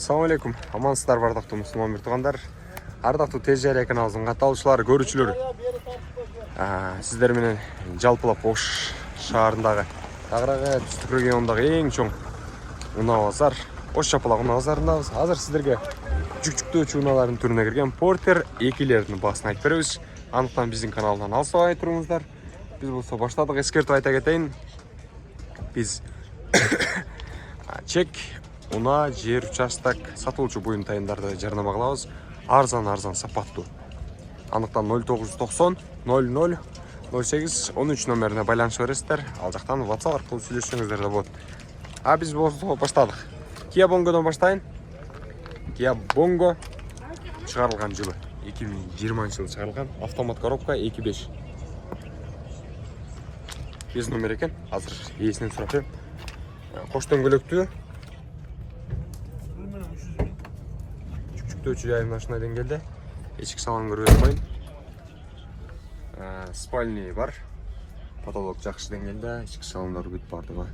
Ассалаумалейкум. Амансыздар бардықты мұсылман туғандар. Ардақтуу Тежерия каналыбыздын катталуучулары, көрүүчүлөр. Сиздер менен жалпылап Ош шаарындагы Тагырага түстүк регионундагы эң чоң унаа базар, Ош Чапалак унаа базарындабыз. Азыр сиздерге жүк-жүктөөчү унаалардын түрүнө кирген Портер 2-лердин баасын айтып беребиз. Анықтан биздин каналдан алыстабай туруңуздар. Биз болсо баштадык, эскертип айта кетейин. Биз чек, унаа, жер участок сатылуучу буюм тайындарды жарнама кылабыз. Арзан сапаттуу. Анықтан 0990 00 08 13 номерине байланышып бересиздер. Ал жактан WhatsApp аркылуу сүйлөшсөңүздөр да болот. Биз болсо баштадык. Kia Bongo'дан баштайын. Kia Bongo чыгарылган жылы 2020 жылы чыгарылган. Автомат коробка 2.5. Без номер екен. Азыр ээсинен сурап берем. Кош дөңгөлөктүү. Жүк-жүктөөчү жайын машина деңгээлде. Эчки салон көргөзүп коюн. Спальный бар. Потолок жакшы деңгээлде. Эчки салондор бүт бардыгы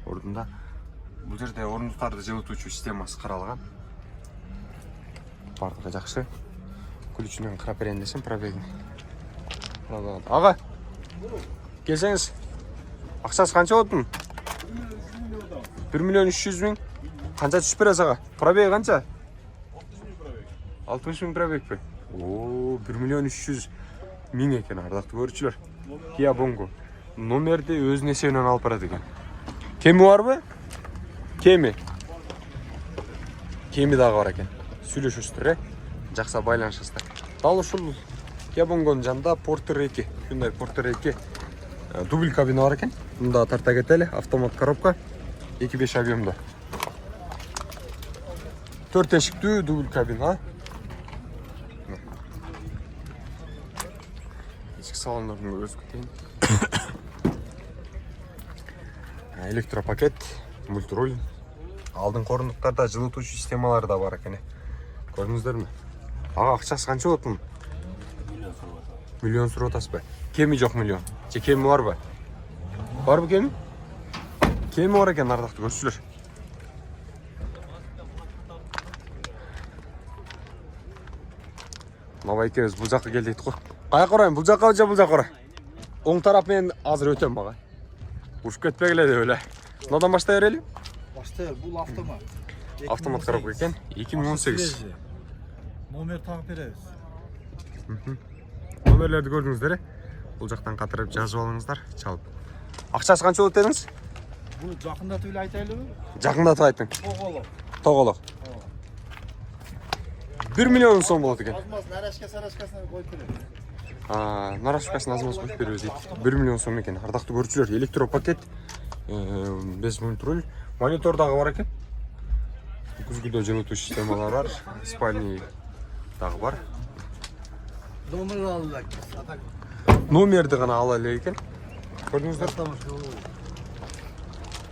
ордунда. Бул жерде орундуктарды жылытуучу системасы каралган. Бардыгы жакшы. Ключүнөн карап берейин десем, пробеги. Ага. Келсеңиз. Акчасы канча болду? 1.300.000. Канча түшүп бересиз ага? Пробеги канча? 60.000 пробег бе? 1.300.000 экен, ардактуу көрүүчүлөр. Kia Bongo. Номерди өзүнүн эсебинен алып барат экен. Кеми барбы? Кеми дагы бар экен. Сүйлөшөсүздөр, жакса байланышасыздар. Дал ушул Kia Bongo'нун жанында Porter 2, Hyundai Porter 2 дубль кабина бар экен. Мында тарта кетели, автомат коробка 2.5 объемдо. 4 эшиктүү дубль кабина. Эчки салондорун өзүп кетейин. Электропакет, мультируль. Алдын орундуктарда жылытуучу системалары да бар экен. Көрдүңүздөрмү? Ага, акчасы канча болот? Миллион сурап атасызбы? Кеми жок миллион. Же кеми барбы? Барбы кеми? Кеми бар экен, ардактуу көрүүчүлөр. Мына экебиз бул жакка келдик го. Каяка орайын? Бул жакка же бул жакка орай? Оң тарап менен азыр өтөм мага. Ушуп кетпегиле деп эле. Мындан баштай берели? Баштай бер, бул автомат. Автомат коробка экен. 2018. Номер тагып беребиз. Номерлерди көрдүңүздөр. Бул жактан катырып жазып алыңыздар, чалып. Акчасы канча болот дедиңиз? Бул жакындатып эле айтайлыбы? Жакындатып айтың. Тоголок. 1 миллион сом болот экен. Азмаз нарашкасына коюп беребиз. Нарашкасын азмаз коюп беребиз дейт. 1 миллион сом экен. Ардактуу көрүүчүлөр, электропакет, без мультируль, монитор дагы бар экен. Күзгүдө жылытуу системалары бар, спальный дагы бар. Номер алып. Номерди гана ала элек экен. Көрдүңүздөр?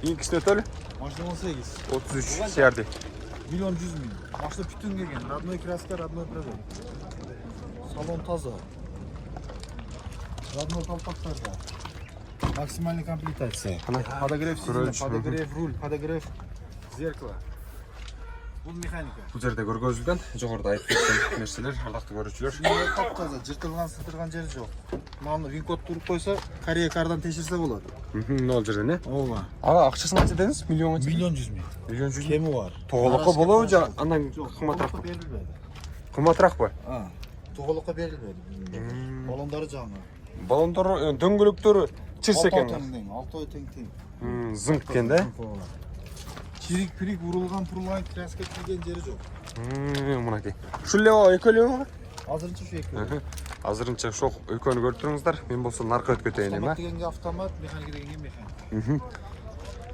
Ийгисин өтөлү? Машина 18. 33 сиярды. 1.100.000. Машина бүтүн келген. Родной краска, родной пробег. Салон таза. Родной колпактар бар. Максимальная комплектация. Подогрев сидений, подогрев руль, подогрев зеркала. Бул механика. Бул жерде көргөзүлгөн, жогоруда айтып кеткен нерселер, ардактуу көрүүчүлөр. Таптаза, жыртылган, сытырган жери жок. Мына винкод туруп койсо, Корея кардан текшерсе болот. Нол жерден, Ооба. Ага, акчасын канча дедиңиз? Миллионго? 1.100.000. Миллион 100. Кеми бар. Тоголокко болобу же андан кымбатыраак? Берилбеди. Кымбатыраакпы? Тоголокко берилбеди. Балондору жаңы. Баллондор, дөңгөлөктөрү чырс экен. 6 тең. Зыңк экен да? Чирик-пирик урулган, пурлган, краска кийген жери жок. Мынакей. Ушул эле экөөлүбү? Азырынча шу экөө. Азырынча ошол экөөнү көрүп туруңуздар. Мен болсо наркы өтүп кетейин эми. Автомат дегенге автомат, механика дегенге механика.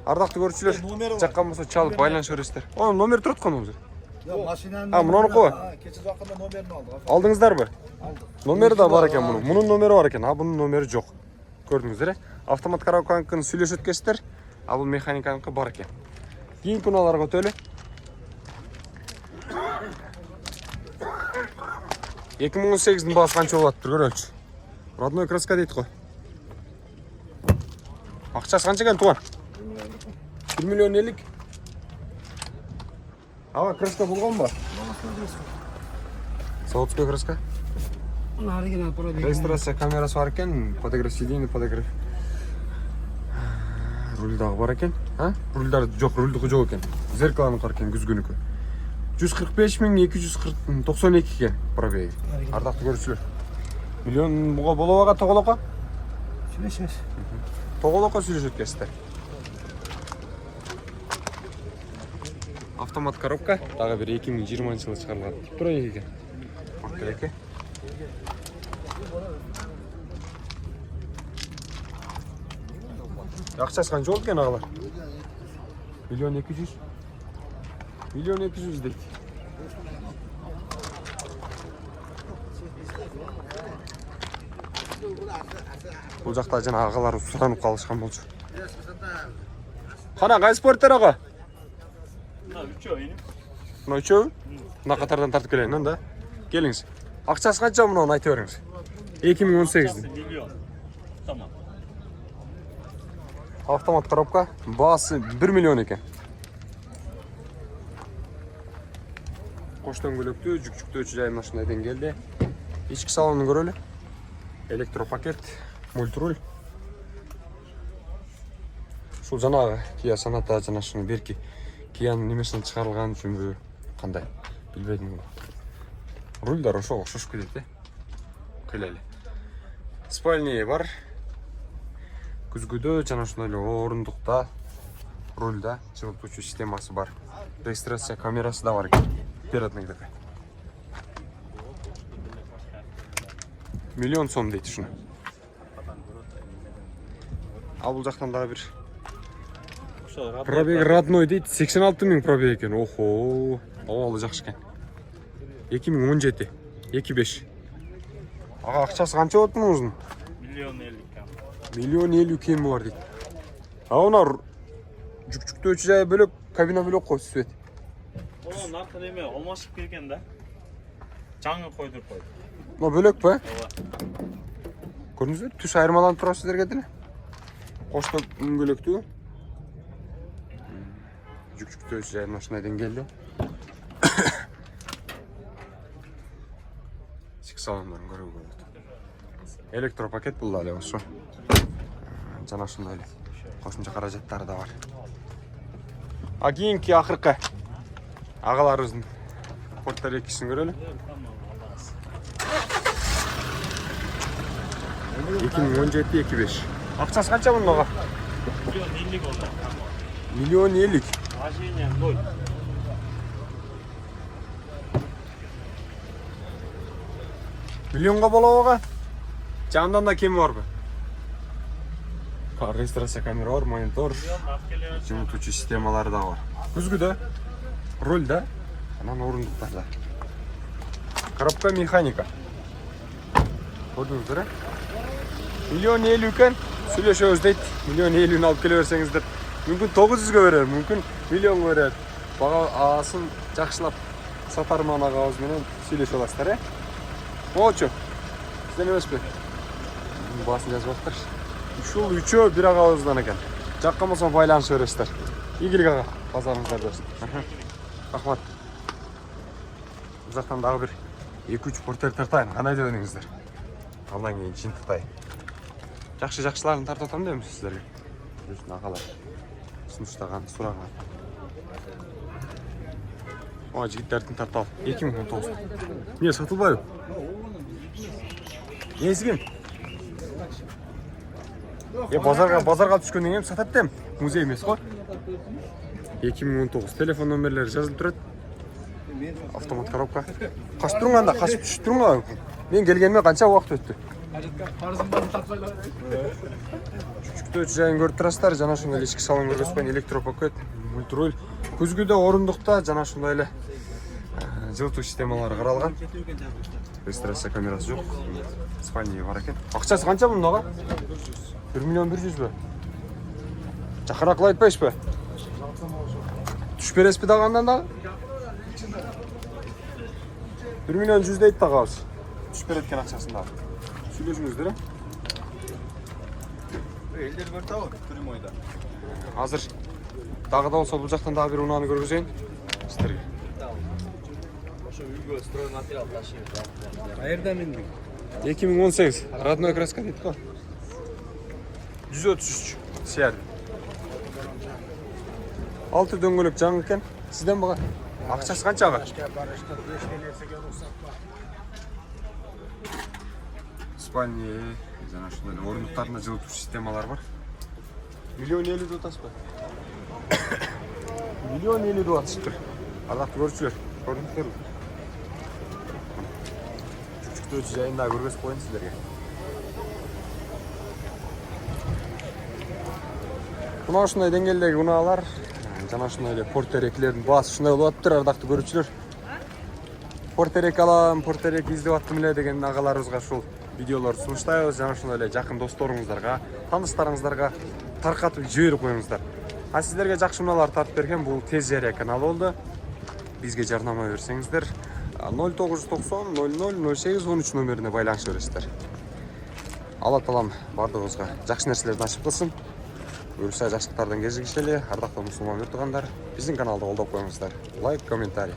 Ардактуу көрүүчүлөр, жаккан болсо чалып байланышып бересиздер. Номер турат го мына. Машинанын. Мунунуку. Кече жакында номерин алдык. Алдыңыздарбы? Алдык. Номери да бар экен мунун. Мунун номери бар экен, бунун номери жок. Көрдүңүздөр, автомат коробканыкын сүйлөшөт экенсиздер. Бул механиканыкы бар экен. Кийинки унааларга өтөлү. 2018'in baası kança olattır görölçü. Родной краска дейт го. Акчасы канча экен туган? 1 миллион 50. Аға, крышка болған ба? Заводской крышка? Оригинал пробег. Регистрация камерасы бар екен, подогрев сиденье, подогрев. Рульдағы бар екен, рульдар жоқ, рульдігі жоқ екен. Зеркаланы қар екен, күзгінікі. 145.292 екен пробеги. Ардақты көрушілер. Миллион бұға болуаға тоғылоқа? Сөйлесеміз. Тоғылоқа сөйлес өткесті. Автомат коробка, тағы бір 2020 жылы шығарылған. Пробеги екен. Мақтыреке. Ақшасы қанша болды екен ағалар? 1.200.000. 1.200.000 дейді. Бұл жақта жаңа ағалар сұранып қалышқан болшы. Қана қай спорттар аға? Мына үшеуі? Мына қатардан тартып келейін, да? Келіңіз. Ақшасы қанша мұнауын айты беріңіз? 2018-дің. Автомат коробка, басы 1 миллион екен. Қоштан көлөктүү, жүк-жүктүү жай машинадан келди. Ички салонун көрөлү. Электропакет, мультруль. Шул жанагы Kia Sonata жана шуну берки Kia'нын немесинен чыгарылган үчүнбү кандай? Билбедим. Рульдар ошого окшошуп кетет, Келели. Спальня бар. Күзгүдө жана ушундай эле орундукта, рульда жылытуучу системасы бар. Регистрация камерасы да бар экен. Передний такой. 1 миллион сом дейт ушуну. А бул жактан дагы бир пробег родной дейт, 86 000 пробег экен. Охо, абалы жакшы экен. 2017, 2.5. Ага, акчасы канча болот мунун? 1.50 кем бар дейт. А мына жүк-жүктөөчү жайы бөлөк, кабина бөлөк кой сүзөт. Onun arka deme olmaşıp gelken de жаңы koydur koydu. Мына бөлөк па? Көрдүңүзбү? Түс айырмаланып турат сиздерге деле. Кошто үңгөлөктүү. Жүк-жүктөөчү жай машинадан келди. Ички салондорун көрүүгө болот. Электропакет бул эле ошо. Жана ушундай эле кошумча каражаттары да бар. А кийинки акыркы агаларыбыздын порттар экисин көрөлү. 2017-2.5. Акчасы канча мунун ага? 1.50 oldu. 1.50. Ажение 0. Миллионга болобу ага? Жандан да кеми барбы? Регистрация камера бар, монитор, жылытуучу системалары да бар. Күзгүдө, рульда, анан орундуктарда. Коробка механика. Көрдүңүздөр, 1.50 экен, сүйлөшөбүз дейт. 1.50 алып келе берсеңиздер, мүмкүн 900-гө берер, мүмкүн миллионго берер. Баасын жакшылап сатарман агабыз менен сүйлөшүп аласыздар, Болчу. Сизден эмеспи? Баасын жазып атыптыр. Ушул үчөө бир агабыздан экен. Жакка болсо байланышып бересиздер. Ийгилик ага, базарыңыздар болсун. Рахмат. Бул жактан дагы бир 2-3 портер тартайын, кандай деп өңүңүздөр. Андан кийин жыйынтыктайын. Жакшы-жакшыларын тартып атам дейм сиздерге. Өзүнүн агалар сунуштаган, сураган. О, жигиттердин тартал 2019. Эмне сатылбайбы? Ээси базарга түшкөндөн кийин сатат дем. Музей эмес го. 2019 телефон номерлери жазылып турат. Автомат коробка. Качып турганда, качып түшүп турган. Мен келгениме канча убакыт өттү? Жүк-жүктөөчү жайын көрүп турасыздар, жана ушундай ички салон көргөзгөн электропакет, мультруль, күзгүдө орундукта жана ушундай эле жылытуу системалары каралган. Регистрация камерасы жок. Спальня бар экен. Акчасы канча мунун ага? 1 миллион 100 бі? Жақырақлы айтпайш бі? Түш бересіз бі дағандан дағы? 1 миллион 100 дейді тағабыз. Түш береткен ақшасындағы. Сөйлесіңіздер, Елдер бір тауы, түрім ойда. Азыр дағы да болса бұл жақтан дағы бір ұнаны көргізейін. Сіздерге. ошо үйгө строй материал ташыйт. Каерден мендиң? 2018 родной краска дейт го. 133 сиар. 6 дөңгөлөк жаңы экен. Сизден буга акчасы канчага? Спальни, жана ушундай орындуктарында жылытуу системалар бар. 1 миллион 50 деп атасызбы? 1 миллион 50 деп атышыптыр. Ардактуу көрүүчүлөр, көрдүңүздөрбү? Чүчүктөө жайында көргөзүп коеюн силерге. Мына ушундай деңгээлдеги унаалар жана ушундай эле портереклердин баасы ушундай болуп атыптыр, ардактуу көрүүчүлөр. Портерек алам, портерек издеп аттым эле деген агаларыбызга ушул видеолорду сунуштайбыз. Жана ушундай эле жакын досторуңуздарга, таныштарыңыздарга таркатып жиберип коюңуздар. А сиздерге жакшы унаалар тартып берген бул Тез Жарыя каналы болду. Бизге жардама берсеңиздер 0990 00 08 13 номерине байланышып бересиздер. Алла таалам бардыгыбызга жакшы нерселерди насип кылсын. Буюрса жакшылыктардан кезигишели, ардактуу мусулман өр туугандар, биздин каналды колдоп коюңуздар. Лайк, комментарий.